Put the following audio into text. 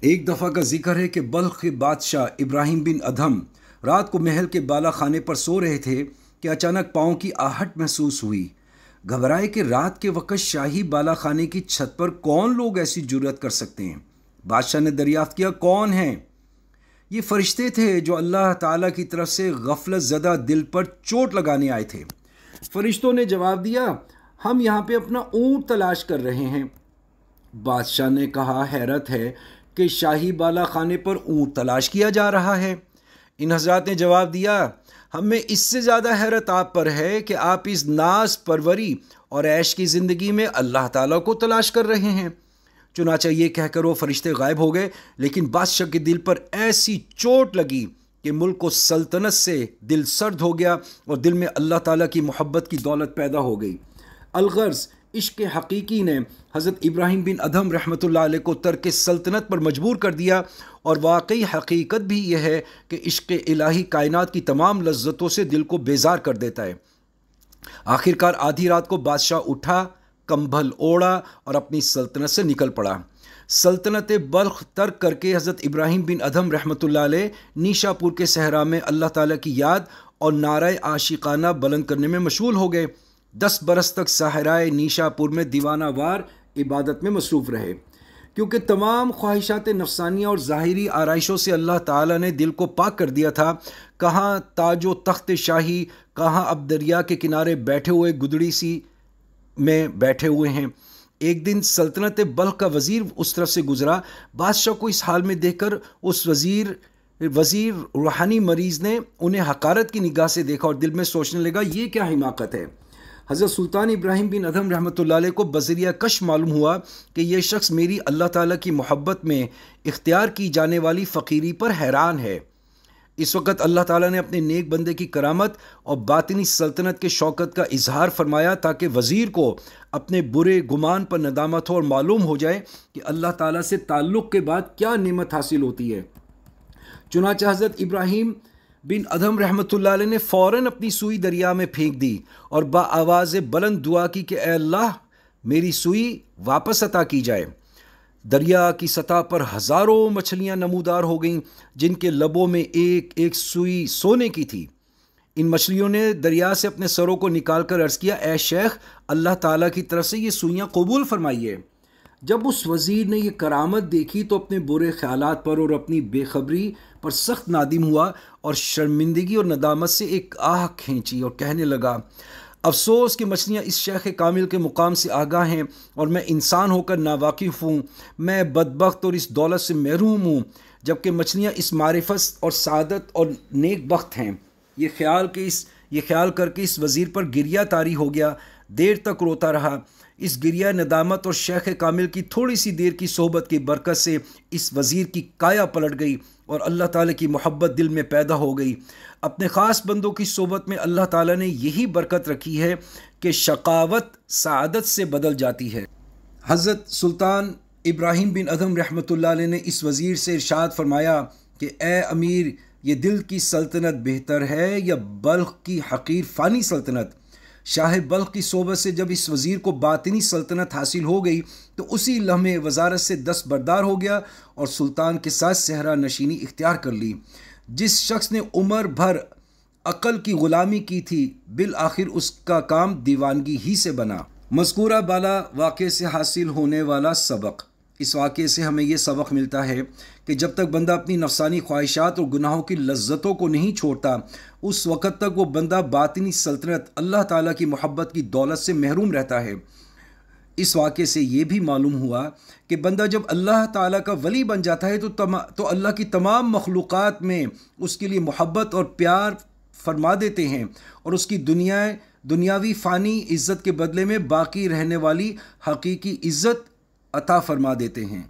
ایک دفعہ کا ذکر ہے کہ بلخ کے بادشاہ ابراہیم بن ادھم رات کو محل کے بالا خانے پر سو رہے تھے کہ اچانک پاؤں کی آہٹ محسوس ہوئی۔ گھبرائے کہ رات کے وقت شاہی بالا خانے کی چھت پر کون لوگ ایسی جرأت کر سکتے ہیں۔ بادشاہ نے دریافت کیا، کون ہیں؟ یہ فرشتے تھے جو اللہ تعالیٰ کی طرف سے غفلت زدہ دل پر چوٹ لگانے آئے تھے۔ فرشتوں نے جواب دیا، ہم یہاں پہ اپنا اونٹ تلاش کر رہے ہیں۔ بادشاہ نے کہا، حیرت ہے کہ شاہی بالا خانے پر اونٹ تلاش کیا جا رہا ہے۔ ان حضرات نے جواب دیا، ہمیں اس سے زیادہ حیرت آپ پر ہے کہ آپ اس ناز پروری اور عیش کی زندگی میں اللہ تعالیٰ کو تلاش کر رہے ہیں۔ چنانچہ یہ کہہ کر وہ فرشتے غائب ہو گئے، لیکن بادشاہ کے دل پر ایسی چوٹ لگی کہ ملک و سلطنت سے دل سرد ہو گیا اور دل میں اللہ تعالیٰ کی محبت کی دولت پیدا ہو گئی۔ الغرض عشق حقیقی نے حضرت ابراہیم بن ادھم رحمۃ اللہ علیہ کو ترک سلطنت پر مجبور کر دیا، اور واقعی حقیقت بھی یہ ہے کہ عشق الہی کائنات کی تمام لذتوں سے دل کو بیزار کر دیتا ہے۔ آخرکار آدھی رات کو بادشاہ اٹھا، کمبل اوڑھا اور اپنی سلطنت سے نکل پڑا۔ سلطنت بلخ ترک کر کے حضرت ابراہیم بن ادھم رحمۃ اللہ علیہ نیشا پور کے صحرا میں اللہ تعالیٰ کی یاد اور نعرہ عاشقانہ بلند کرنے میں مشغول ہو گئے۔ 10 برس تک صحرائے نیشا پور میں دیوانہ وار عبادت میں مصروف رہے، کیونکہ تمام خواہشات نفسانیہ اور ظاہری آرائشوں سے اللہ تعالیٰ نے دل کو پاک کر دیا تھا۔ کہاں تاج و تخت شاہی، کہاں اب دریا کے کنارے بیٹھے ہوئے گدڑی سی میں بیٹھے ہوئے ہیں۔ ایک دن سلطنت بلخ کا وزیر اس طرف سے گزرا۔ بادشاہ کو اس حال میں دیکھ کر اس وزیر روحانی مریض نے انہیں حقارت کی نگاہ سے دیکھا اور دل میں سوچنے لگا، یہ کیا حماقت ہے۔ حضرت سلطان ابراہیم بن ادھم رحمۃ اللہ علیہ کو بذریعہ کش معلوم ہوا کہ یہ شخص میری اللہ تعالیٰ کی محبت میں اختیار کی جانے والی فقیری پر حیران ہے۔ اس وقت اللہ تعالیٰ نے اپنے نیک بندے کی کرامت اور باطنی سلطنت کے شوکت کا اظہار فرمایا تاکہ وزیر کو اپنے برے گمان پر ندامت ہو اور معلوم ہو جائے کہ اللہ تعالیٰ سے تعلق کے بعد کیا نعمت حاصل ہوتی ہے۔ چنانچہ حضرت ابراہیم بن ادھم رحمۃ اللہ علیہ نے فوراً اپنی سوئی دریا میں پھینک دی اور بآواز بلند دعا کی کہ اے اللہ، میری سوئی واپس عطا کی جائے۔ دریا کی سطح پر ہزاروں مچھلیاں نمودار ہو گئیں، جن کے لبوں میں ایک ایک سوئی سونے کی تھی۔ ان مچھلیوں نے دریا سے اپنے سروں کو نکال کر عرض کیا، اے شیخ، اللہ تعالیٰ کی طرف سے یہ سوئیاں قبول فرمائیے۔ جب اس وزیر نے یہ کرامت دیکھی تو اپنے برے خیالات پر اور اپنی بے خبری پر سخت نادم ہوا اور شرمندگی اور ندامت سے ایک آہ کھینچی اور کہنے لگا، افسوس کہ مچھلیاں اس شیخ کامل کے مقام سے آگاہ ہیں اور میں انسان ہو کر ناواقف ہوں۔ میں بدبخت اور اس دولت سے محروم ہوں، جبکہ مچھلیاں اس معرفت اور سعادت اور نیک بخت ہیں۔ یہ خیال کر کے اس وزیر پر گریہ طاری ہو گیا۔ دیر تک روتا رہا۔ اس گریہ ندامت اور شیخ کامل کی تھوڑی سی دیر کی صحبت کی برکت سے اس وزیر کی کایا پلٹ گئی اور اللہ تعالیٰ کی محبت دل میں پیدا ہو گئی۔ اپنے خاص بندوں کی صحبت میں اللہ تعالیٰ نے یہی برکت رکھی ہے کہ شقاوت سعادت سے بدل جاتی ہے۔ حضرت سلطان ابراہیم بن ادھم رحمۃ اللہ علیہ نے اس وزیر سے ارشاد فرمایا کہ اے امیر، یہ دل کی سلطنت بہتر ہے یا بلخ کی حقیر فانی سلطنت؟ شاہ بلخ کی صحبت سے جب اس وزیر کو باطنی سلطنت حاصل ہو گئی تو اسی لمحے وزارت سے دستبردار ہو گیا اور سلطان کے ساتھ صحرا نشینی اختیار کر لی۔ جس شخص نے عمر بھر عقل کی غلامی کی تھی، بالآخر اس کا کام دیوانگی ہی سے بنا۔ مذکورہ بالا واقعے سے حاصل ہونے والا سبق۔ اس واقعے سے ہمیں یہ سبق ملتا ہے کہ جب تک بندہ اپنی نفسانی خواہشات اور گناہوں کی لذتوں کو نہیں چھوڑتا، اس وقت تک وہ بندہ باطنی سلطنت اللہ تعالیٰ کی محبت کی دولت سے محروم رہتا ہے۔ اس واقعے سے یہ بھی معلوم ہوا کہ بندہ جب اللہ تعالیٰ کا ولی بن جاتا ہے تو اللہ کی تمام مخلوقات میں اس کے لیے محبت اور پیار فرما دیتے ہیں اور اس کی دنیاوی فانی عزت کے بدلے میں باقی رہنے والی حقیقی عزت عطا فرما دیتے ہیں۔